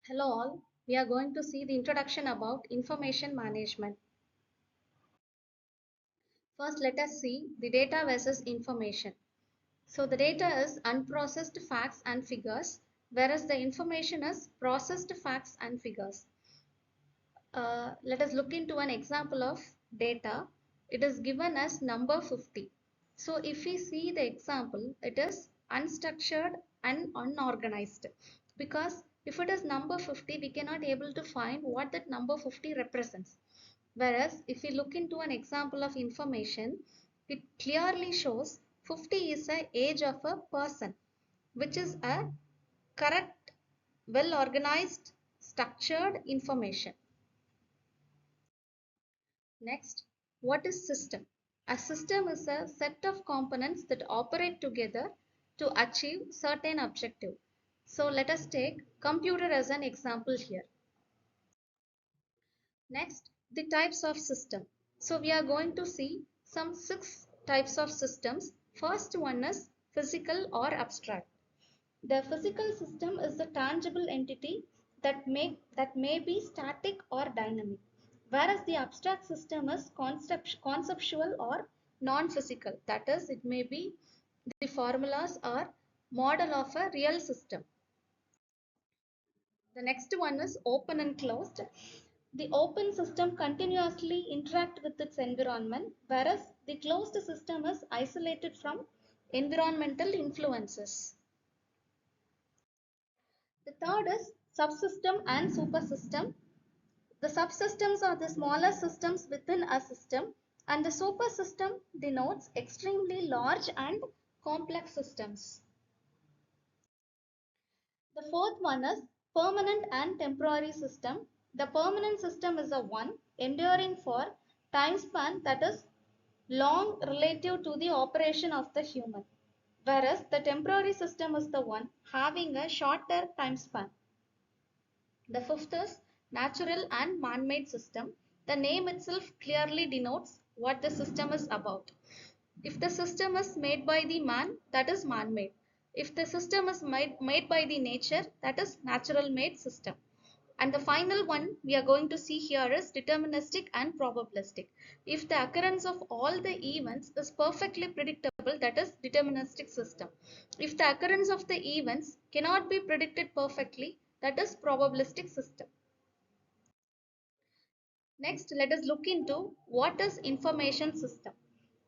Hello all, we are going to see the introduction about information management. First, let us see the data versus information. So the data is unprocessed facts and figures, whereas the information is processed facts and figures. Let us look into an example of data. It is given as number 50. So if we see the example, it is unstructured and unorganized, because if it is number 50, we cannot able to find what that number 50 represents. Whereas if we look into an example of information, it clearly shows 50 is the age of a person, which is a correct, well organized, structured information. Next, what is system? A system is a set of components that operate together to achieve certain objective. So let us take computer as an example here. Next, the types of system. So we are going to see some 6 types of systems. First one is physical or abstract. The physical system is the tangible entity that may be static or dynamic, whereas the abstract system is conceptual or non-physical. That is, it may be the formulas or model of a real system. The next one is open and closed. The open system continuously interact with its environment, whereas the closed system is isolated from environmental influences. The third is subsystem and supersystem. The subsystems are the smaller systems within a system, and the supersystem denotes extremely large and complex systems. The fourth one is permanent and temporary system. The permanent system is the one enduring for time span that is long relative to the operation of the human, whereas the temporary system is the one having a shorter time span. The fifth is natural and man-made system. The name itself clearly denotes what the system is about. If the system is made by the man, that is man-made. If the system is made by the nature, that is natural-made system. And the final one we are going to see here is deterministic and probabilistic. If the occurrence of all the events is perfectly predictable, that is deterministic system. If the occurrence of the events cannot be predicted perfectly, that is probabilistic system. Next, let us look into what is information system.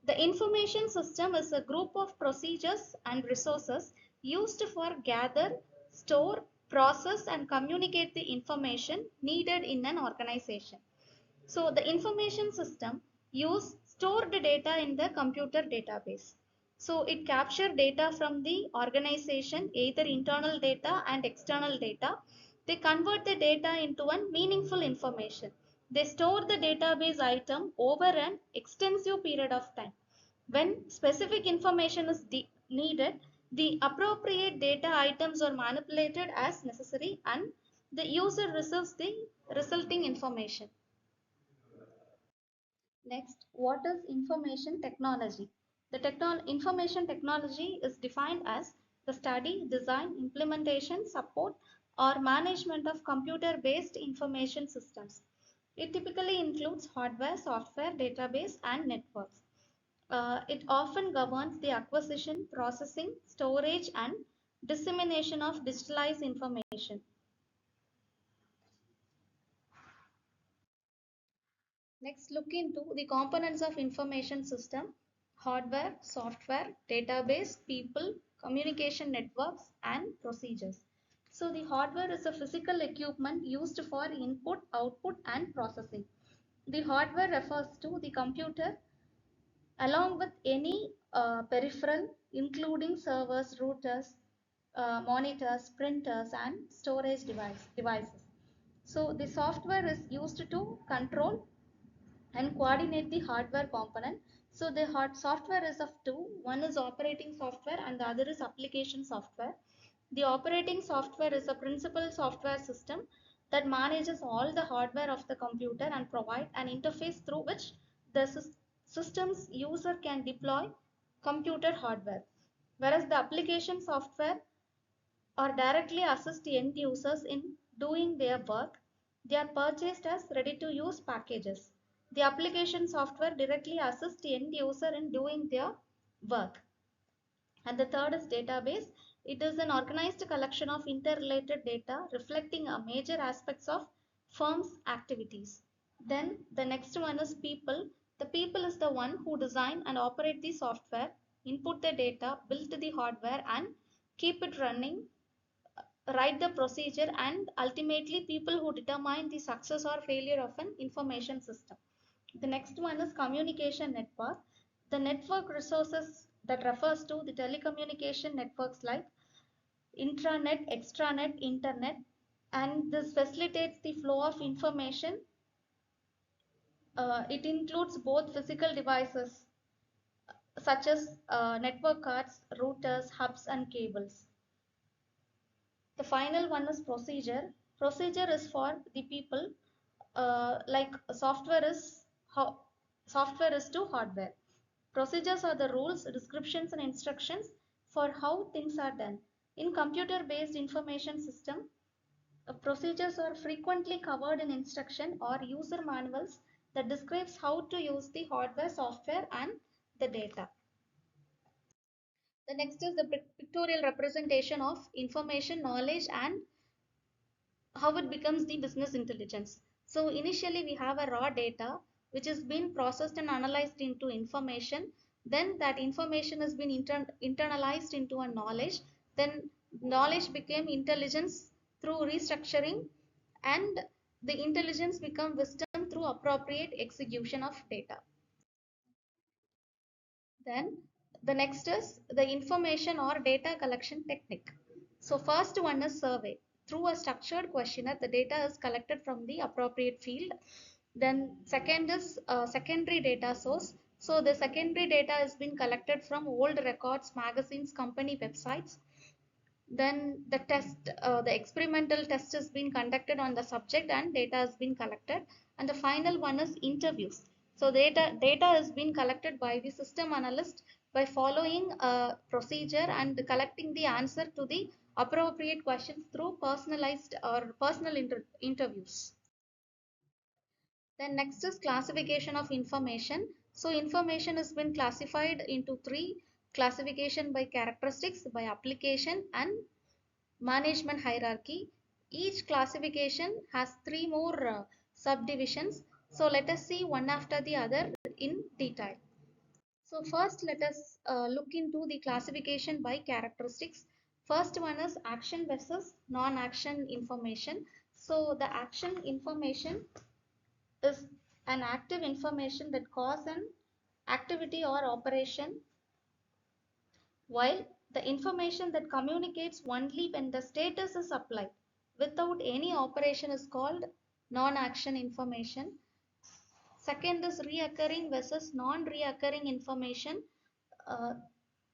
The information system is a group of procedures and resources used for gather, store, process and communicate the information needed in an organization. So the information system use stored data in the computer database. So it capture data from the organization, either internal data and external data. They convert the data into a meaningful information. They store the database item over an extensive period of time. When specific information is needed, the appropriate data items are manipulated as necessary and the user receives the resulting information. Next, what is information technology? The information technology is defined as the study, design, implementation, support, or management of computer-based information systems. It typically includes hardware, software, database, and networks. It often governs the acquisition, processing, storage, and dissemination of digitalized information. Next, look into the components of information system: hardware, software, database, people, communication networks, and procedures. So the hardware is a physical equipment used for input, output, and processing. The hardware refers to the computer along with any peripheral, including servers, routers, monitors, printers, and storage devices. So the software is used to control and coordinate the hardware component. So the software is of two. One is operating software and the other is application software. The operating software is a principal software system that manages all the hardware of the computer and provide an interface through which the system's user can deploy computer hardware. Whereas the application software or directly assist end users in doing their work. They are purchased as ready-to-use packages. The application software directly assists the end user in doing their work. And the third is database. It is an organized collection of interrelated data reflecting a major aspects of firm's activities. Then the next one is people. The people is the one who design and operate the software, input the data, build the hardware and keep it running, write the procedure, and ultimately people who determine the success or failure of an information system. The next one is communication network. The network resources that refers to the telecommunication networks like intranet, extranet, internet, and this facilitates the flow of information. It includes both physical devices such as network cards, routers, hubs, and cables. The final one is procedure. Procedure is for the people, like software is to hardware. Procedures are the rules, descriptions, and instructions for how things are done. In computer-based information system, procedures are frequently covered in instruction or user manuals that describes how to use the hardware, software, and the data. The next is the pictorial representation of information, knowledge, and how it becomes the business intelligence. So initially we have a raw data which has been processed and analyzed into information. Then that information has been internalized into a knowledge. Then knowledge became intelligence through restructuring, and the intelligence become wisdom through appropriate execution of data. Then the next is the information or data collection technique. So first one is survey. Through a structured questionnaire, the data is collected from the appropriate field. Then second is secondary data source. So the secondary data has been collected from old records, magazines, company websites. Then the experimental test has been conducted on the subject and data has been collected. And the final one is interviews. So data has been collected by the system analyst by following a procedure and collecting the answer to the appropriate questions through personalized or personal interviews. Then next is classification of information. So information has been classified into three: classification by characteristics, by application, and management hierarchy. Each classification has three more subdivisions. So let us see one after the other in detail. So first let us look into the classification by characteristics. First one is action versus non-action information. So the action information is an active information that causes an activity or operation, while the information that communicates only when the status is applied without any operation is called non-action information. Second is reoccurring versus non-reoccurring information. Uh,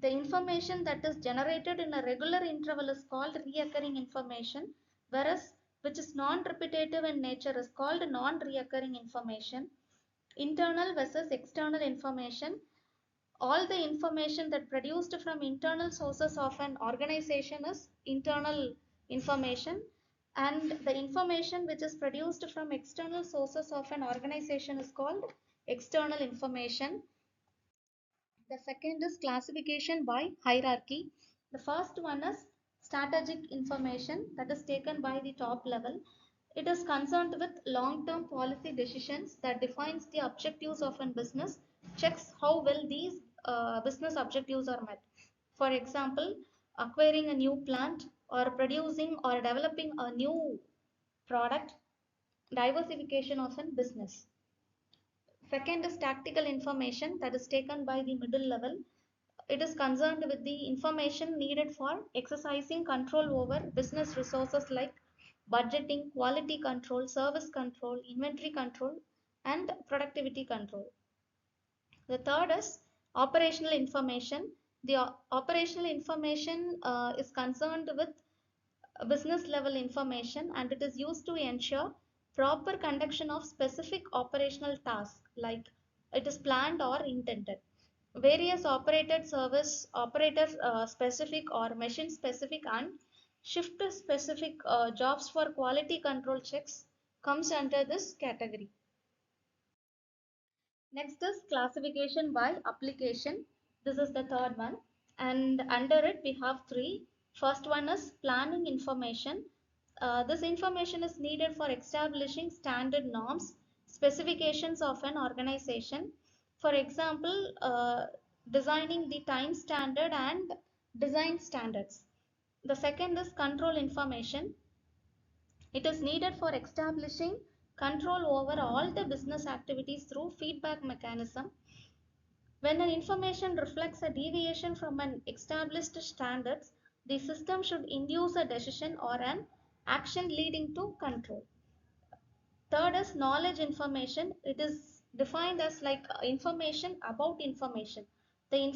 the information that is generated in a regular interval is called reoccurring information, whereas which is non-repetitive in nature is called non-reoccurring information. Internal versus external information. All the information that produced from internal sources of an organization is internal information, and the information which is produced from external sources of an organization is called external information. The second is classification by hierarchy. The first one is strategic information that is taken by the top level. It is concerned with long-term policy decisions that defines the objectives of a business, checks how well these business objectives are met. For example, acquiring a new plant or producing or developing a new product, diversification of a business. Second is tactical information that is taken by the middle level. It is concerned with the information needed for exercising control over business resources like budgeting, quality control, service control, inventory control, and productivity control. The third is operational information. The operational information is concerned with business level information, and it is used to ensure proper conduction of specific operational tasks like it is planned or intended. Various operated service, operator specific or machine specific and shift specific jobs for quality control checks comes under this category. Next is classification by application. This is the third one. And under it, we have three. First one is planning information. This information is needed for establishing standard norms, specifications of an organization. For example, designing the time standard and design standards. The second is control information. It is needed for establishing control over all the business activities through feedback mechanism. When an information reflects a deviation from an established standards, the system should induce a decision or an action leading to control. Third is knowledge information. It is defined as like information about information. The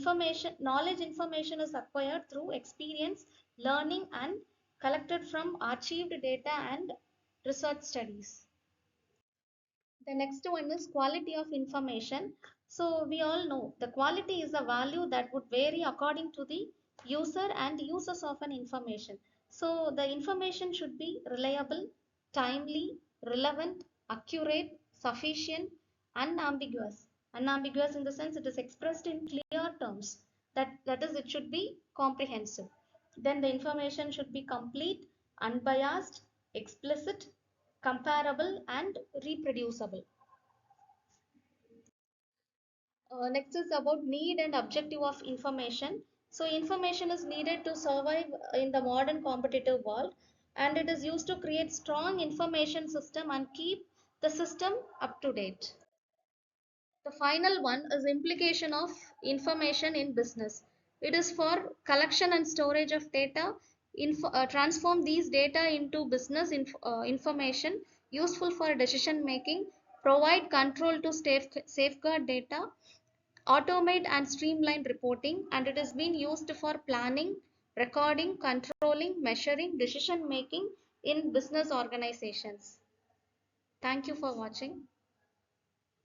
knowledge information is acquired through experience, learning, and collected from archived data and research studies. The next one is quality of information. So we all know the quality is a value that would vary according to the user and uses of an information. So the information should be reliable, timely, relevant, accurate, sufficient, unambiguous. Unambiguous in the sense it is expressed in clear terms. That is, it should be comprehensive. Then the information should be complete, unbiased, explicit, comparable, and reproducible. Next is about need and objective of information. So information is needed to survive in the modern competitive world, and it is used to create strong information system and keep the system up to date. The final one is implication of information in business. It is for collection and storage of data, transform these data into business information useful for decision making, provide control to safeguard data, automate and streamline reporting, and it has been used for planning, recording, controlling, measuring, decision making in business organizations. Thank you for watching.